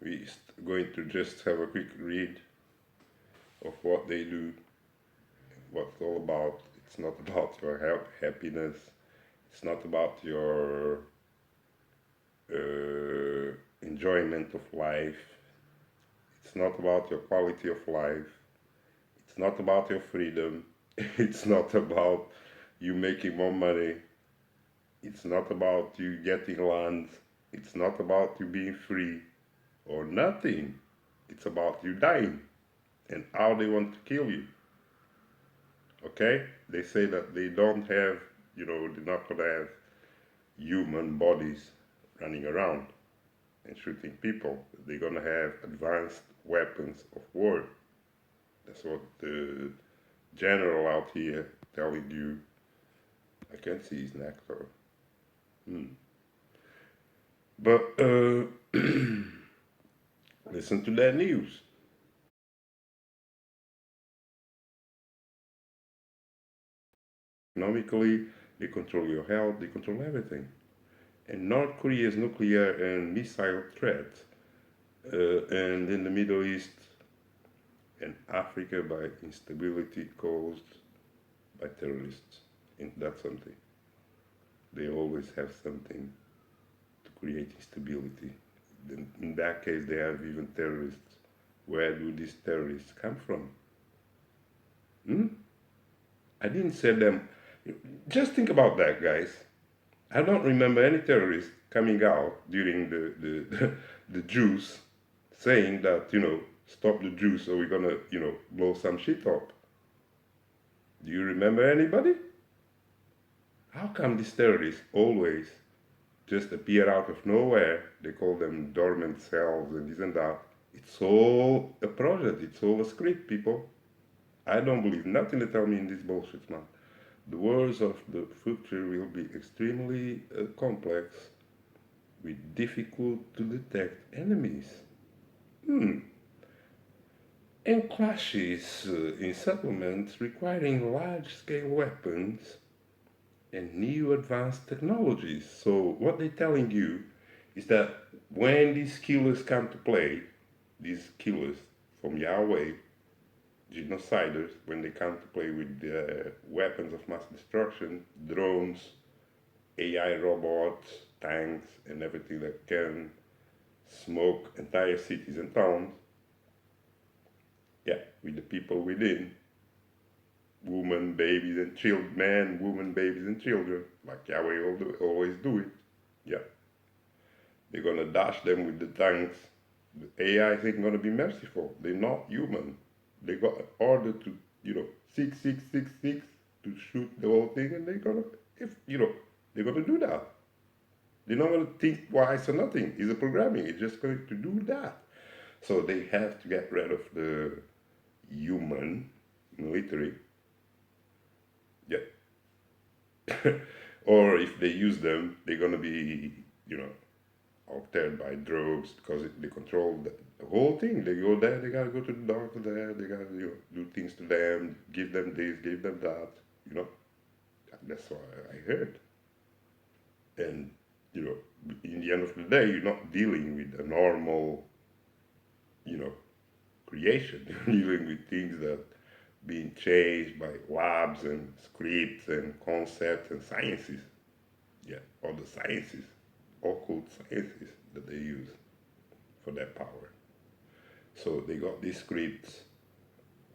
we're going to just have a quick read of what they do, what it's all about. It's not about your happiness. It's not about your enjoyment of life. It's not about your quality of life. It's not about your freedom. It's not about you making more money. It's not about you getting lands. It's not about you being free or nothing. It's about you dying and how they want to kill you. Okay? They say that they don't have, they're not gonna have human bodies running around and shooting people. They're gonna have advanced weapons of war. That's what the general out here telling you. I can't see his neck though. But listen to that news. Economically, they control your health, they control everything. And North Korea's nuclear and missile threat, and in the Middle East and Africa by instability caused by terrorists. And that's something. They always have something to create instability. In that case, they have even terrorists. Where do these terrorists come from? Hmm? I didn't say them. Just think about that, guys. I don't remember any terrorist coming out during the Jews saying that, stop the Jews or we're gonna, blow some shit up. Do you remember anybody? How come these terrorists always just appear out of nowhere? They call them dormant cells and this and that. It's all a project, it's all a script, people. I don't believe nothing they tell me in this bullshit, man. The wars of the future will be extremely complex with difficult to detect enemies. Hmm. And clashes in settlements requiring large scale weapons and new advanced technologies. So, what they're telling you is that when these killers come to play, these killers from Yahweh, genociders, when they come to play with weapons of mass destruction, drones, AI robots, tanks, and everything that can smoke entire cities and towns, yeah, with the people within, women, babies, and children, men, women, babies, and children, like Yahweh always do it. Yeah, they're gonna dash them with the tanks. The AI ain't gonna be merciful. They're not human. They got order to, 6 6 6 6 to shoot the whole thing, and they're gonna, if they're gonna do that. They're not gonna think twice or nothing. It's a programming. It's just going to do that. So they have to get rid of the human military. Yeah. Or if they use them, they're gonna be, altered by drugs because they control the whole thing. They go there, they gotta go to the doctor there, they gotta do things to them, give them this, give them that. You know, that's what I heard. And in the end of the day, you're not dealing with a normal, you know, creation. You're dealing with things that being changed by labs and scripts and concepts and sciences. Yeah, all the sciences, occult sciences that they use for their power. So they got these scripts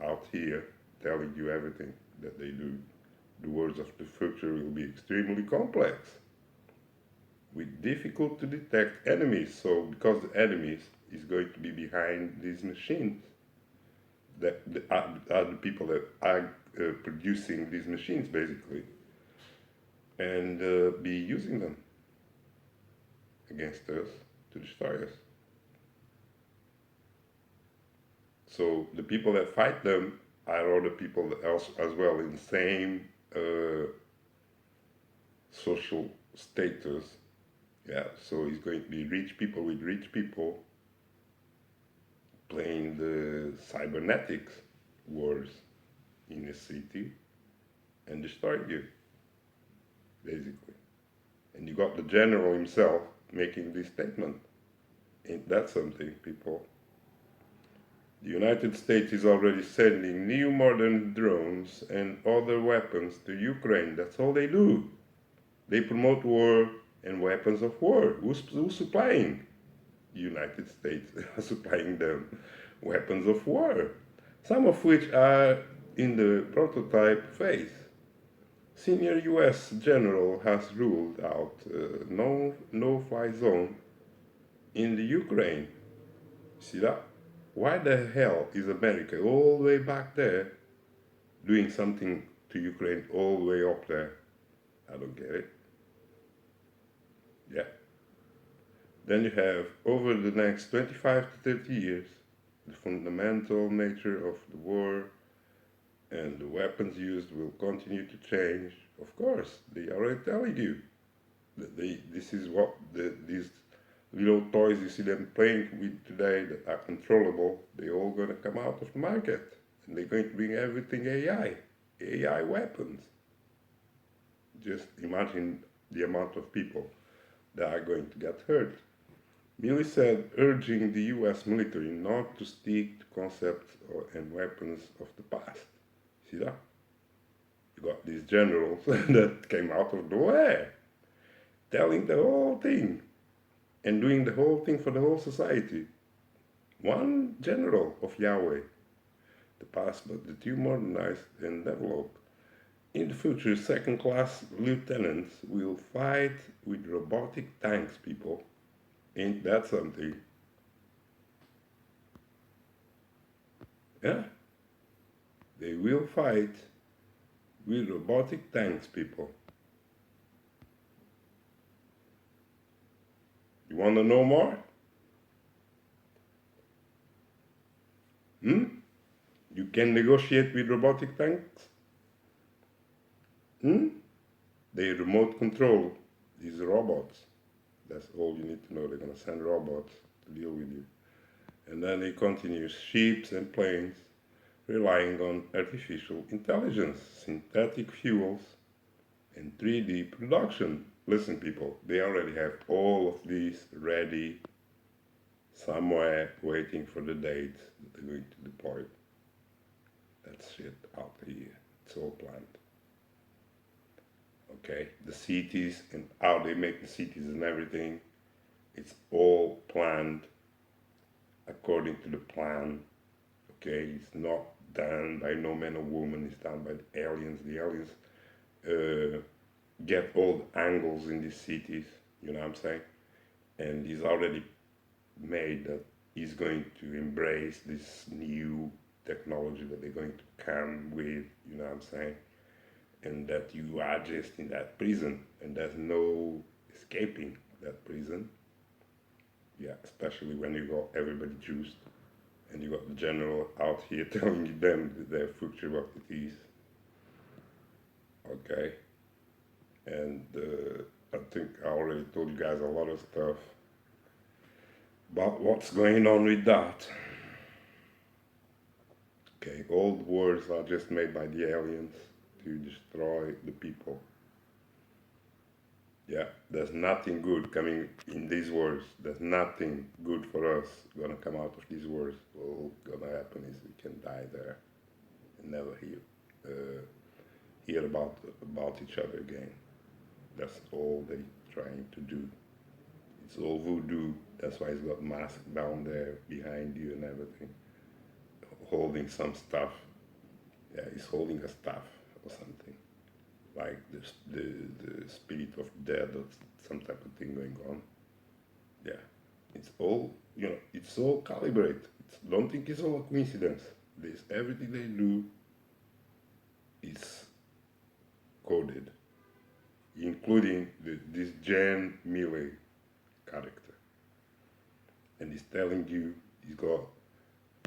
out here telling you everything that they do. The words of the future will be extremely complex with difficult to detect enemies. So because the enemies is going to be behind these machines, that are the people that are producing these machines basically, and be using them against us to destroy us. So the people that fight them are other people else as well in the same social status. Yeah, so it's going to be rich people with rich people playing the cybernetics wars in a city and destroy you, basically. And you got the general himself making this statement. Ain't that something, people? The United States is already sending new modern drones and other weapons to Ukraine. That's all they do. They promote war and weapons of war. Who's supplying? The United States supplying them weapons of war, some of which are in the prototype phase. Senior US general has ruled out no-fly zone in the Ukraine. See that? Why the hell is America all the way back there doing something to Ukraine all the way up there? I don't get it. Yeah. Then you have, over the next 25 to 30 years, the fundamental nature of the war and the weapons used will continue to change. Of course, they are already telling you that this is what these little toys you see them playing with today that are controllable, they're all going to come out of the market. And they're going to bring everything AI weapons. Just imagine the amount of people that are going to get hurt. Milley said, urging the US military not to stick to concepts and weapons of the past. See that? You got these generals that came out of nowhere, telling the whole thing and doing the whole thing for the whole society. One general of Yahweh, the past, but the two modernized and developed. In the future, second-class lieutenants will fight with robotic tanks, people. Ain't that something? Yeah? They will fight with robotic tanks, people. You want to know more? You can negotiate with robotic tanks? They remote control these robots. That's all you need to know. They're going to send robots to deal with you. And then they continue, ships and planes, relying on artificial intelligence, synthetic fuels, and 3D production. Listen, people, they already have all of these ready somewhere, waiting for the date that they're going to deploy. That shit out here. It's all planned. Okay, the cities and how they make the cities and everything, it's all planned according to the plan. Okay, it's not done by no man or woman, it's done by the aliens. The aliens get all the angles in these cities, you know what I'm saying? And he's already made that he's going to embrace this new technology that they're going to come with, you know what I'm saying? And that you are just in that prison and there's no escaping that prison. Yeah, especially when you got everybody juiced and you got the general out here telling them their future what it is. Okay, and I think I already told you guys a lot of stuff about what's going on with that. Okay, all the wars are just made by the aliens to destroy the people. Yeah, there's nothing good coming in these wars. There's nothing good for us gonna come out of these wars. All gonna happen is we can die there and never hear about each other again. That's all they trying to do. It's all voodoo. That's why he's got mask down there behind you and everything, holding some stuff. Yeah, he's holding a staff or something, like the spirit of dead or some type of thing going on. Yeah, it's all, it's all calibrated. Don't think it's all a coincidence. This everything they do is coded, including this Jan Milley character. And he's telling you he's got,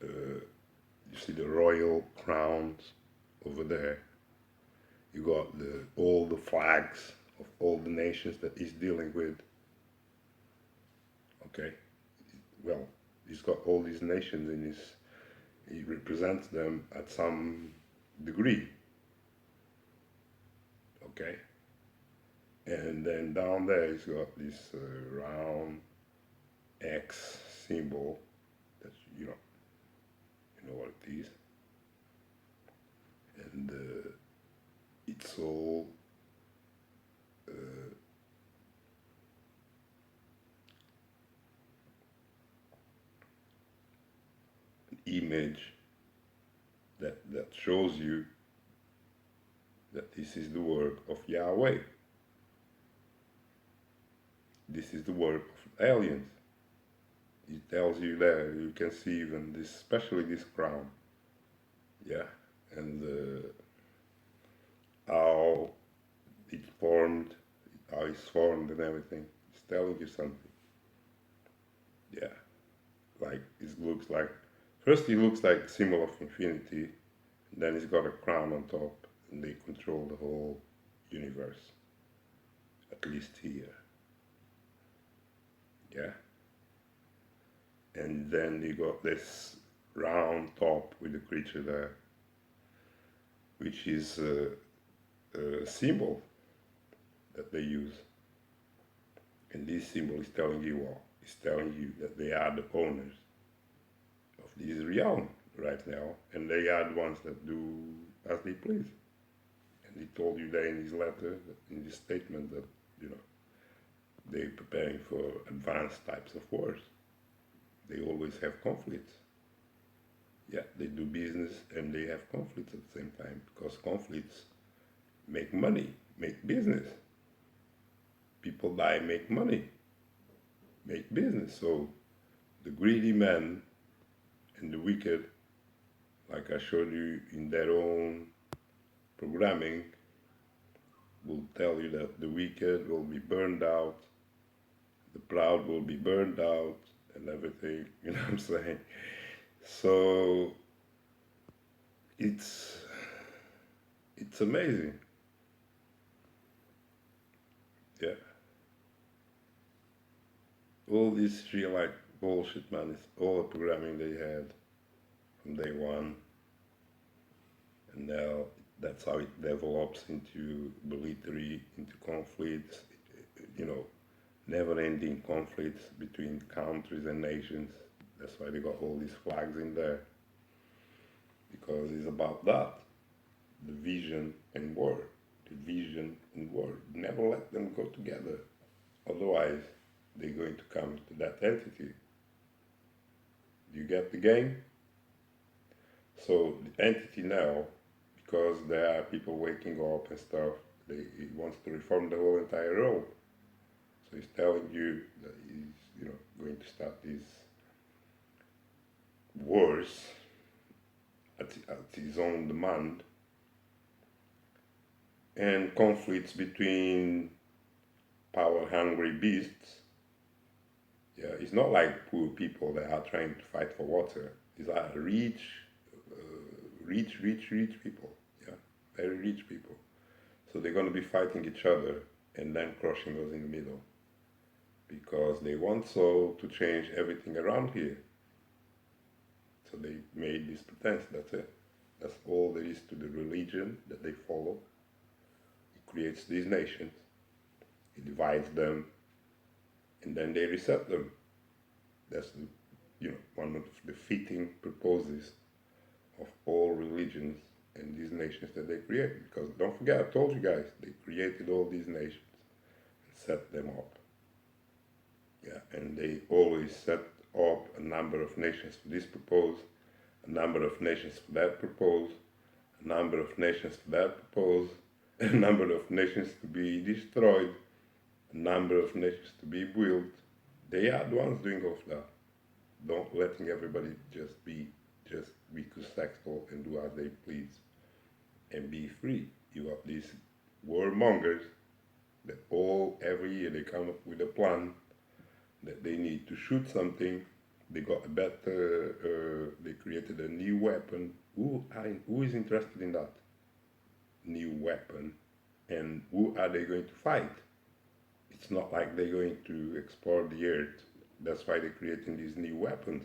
you see the royal crowns over there. You got all the flags of all the nations that he's dealing with. Okay, well, he's got all these nations in his. He represents them at some degree. Okay, and then down there he's got this round X symbol. That you know what it is, and it's all uh, an image that shows you that this is the work of Yahweh. This is the work of aliens. It tells you there. You can see even this, especially this crown. Yeah, and how it formed, how it's formed and everything. It's telling you something. Yeah, like it looks like. First, it looks like a symbol of infinity. And then it's got a crown on top, and they control the whole universe, at least here. Yeah, and then you got this round top with the creature there, which is a symbol that they use. And this symbol is telling you what? It's telling you that they are the owners of this realm right now, and they are the ones that do as they please. And he told you there in his letter, in his statement, that you know they're preparing for advanced types of wars. They always have conflicts. Yeah, they do business and they have conflicts at the same time because conflicts make money, make business. People buy, make money, make business. So the greedy man and the wicked, like I showed you in their own programming, will tell you that the wicked will be burned out, the proud will be burned out, and everything. You know what I'm saying? So it's amazing. Yeah. All this real like bullshit, man. It's all the programming they had from day one, and now that's how it develops into military, into conflicts. You know, never-ending conflicts between countries and nations. That's why they got all these flags in there, because it's about that, division and war, division and war. Never let them go together, otherwise they're going to come to that entity. Do you get the game? So the entity now, because there are people waking up and stuff, he wants to reform the whole entire role. So he's telling you that he's, going to start these wars at his own demand, and conflicts between power-hungry beasts. Yeah, it's not like poor people that are trying to fight for water. These are rich people. Yeah, very rich people. So they're going to be fighting each other and then crushing us in the middle, because they want so to change everything around here. So they made this pretense. That's it. That's all there is to the religion that they follow. It creates these nations. It divides them, and then they reset them. That's one of the fitting purposes of all religions and these nations that they created. Because don't forget, I told you guys, they created all these nations and set them up. Yeah, and they always set up a number of nations for this purpose, a number of nations for that purpose, a number of nations for that purpose, a number of nations to be destroyed, a number of nations to be built. They are the ones doing all of that. Don't letting everybody just be sexual and do as they please and be free. You have these warmongers that every year they come up with a plan that they need to shoot something. They got a better. They created a new weapon. Who is interested in that new weapon? And who are they going to fight? It's not like they're going to explore the earth. That's why they're creating these new weapons.